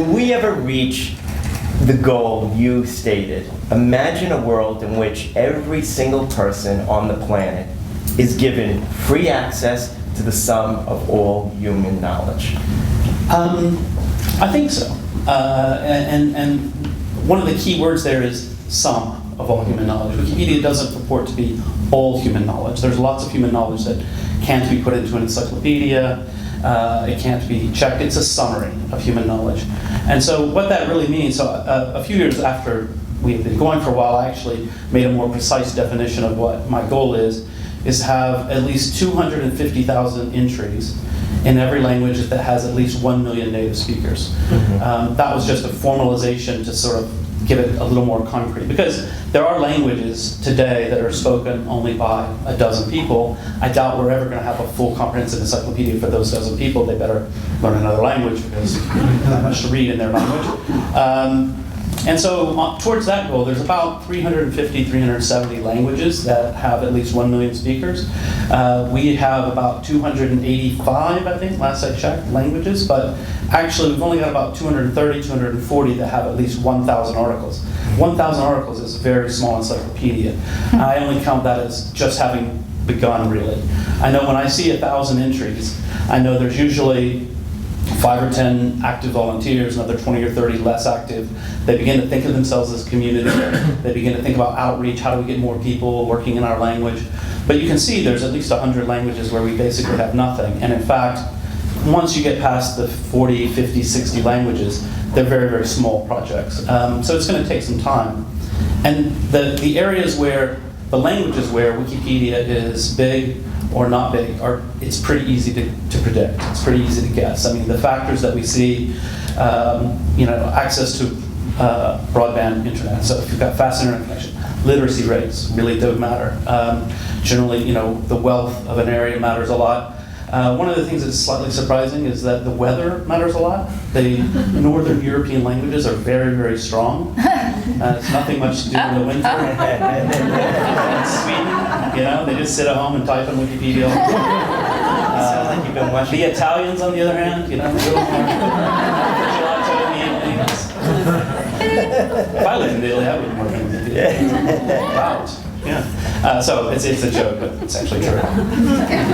do we ever reach the goal you stated? Imagine a world in which every single person on the planet is given free access to the sum of all human knowledge. I think so. And one of the key words there is sum of all human knowledge. Wikipedia doesn't purport to be all human knowledge. There's lots of human knowledge that can't be put into an encyclopedia. It can't be checked. It's a summary of human knowledge. And so what that really means, so a few years after we've been going for a while, I actually made a more precise definition of what my goal is to have at least 250,000 entries in every language that has at least 1 million native speakers. Mm-hmm. That was just a formalization to sort of give it a little more concrete. Because there are languages today that are spoken only by a dozen people. I doubt we're ever going to have a full comprehensive encyclopedia for those dozen people. They better learn another language because there's not much to read in their language. And so towards that goal, there's about 350, 370 languages that have at least 1 million speakers. We have about 285, I think, last I checked, languages, but actually we've only got about 230, 240 that have at least 1,000 articles. 1,000 articles is a very small encyclopedia. I only count that as just having begun, really. I know when I see 1,000 entries, I know there's usually 5 or 10 active volunteers, another 20 or 30 less active. They begin to think of themselves as a community. They begin to think about outreach. How do we get more people working in our language? But you can see there's at least 100 languages where we basically have nothing. And in fact, once you get past the 40, 50, 60 languages, they're very, very small projects. So it's going to take some time. And the areas where, the languages where Wikipedia is big or not big, it's pretty easy to predict. It's pretty easy to guess. I mean, the factors that we see, access to broadband internet. So if you've got fast internet connection, literacy rates really do matter. Generally, the wealth of an area matters a lot. One of the things that's slightly surprising is that the weather matters a lot. The Northern European languages are very, very strong. It's nothing much to do in the winter. In Sweden, they just sit at home and type on Wikipedia. Sounds like you've been watching. The Italians, on the other hand, a little more gelato in the evenings. If I lived in Italy, I wouldn't work in Wikipedia. Wow. Yeah. So it's a joke, but it's actually true.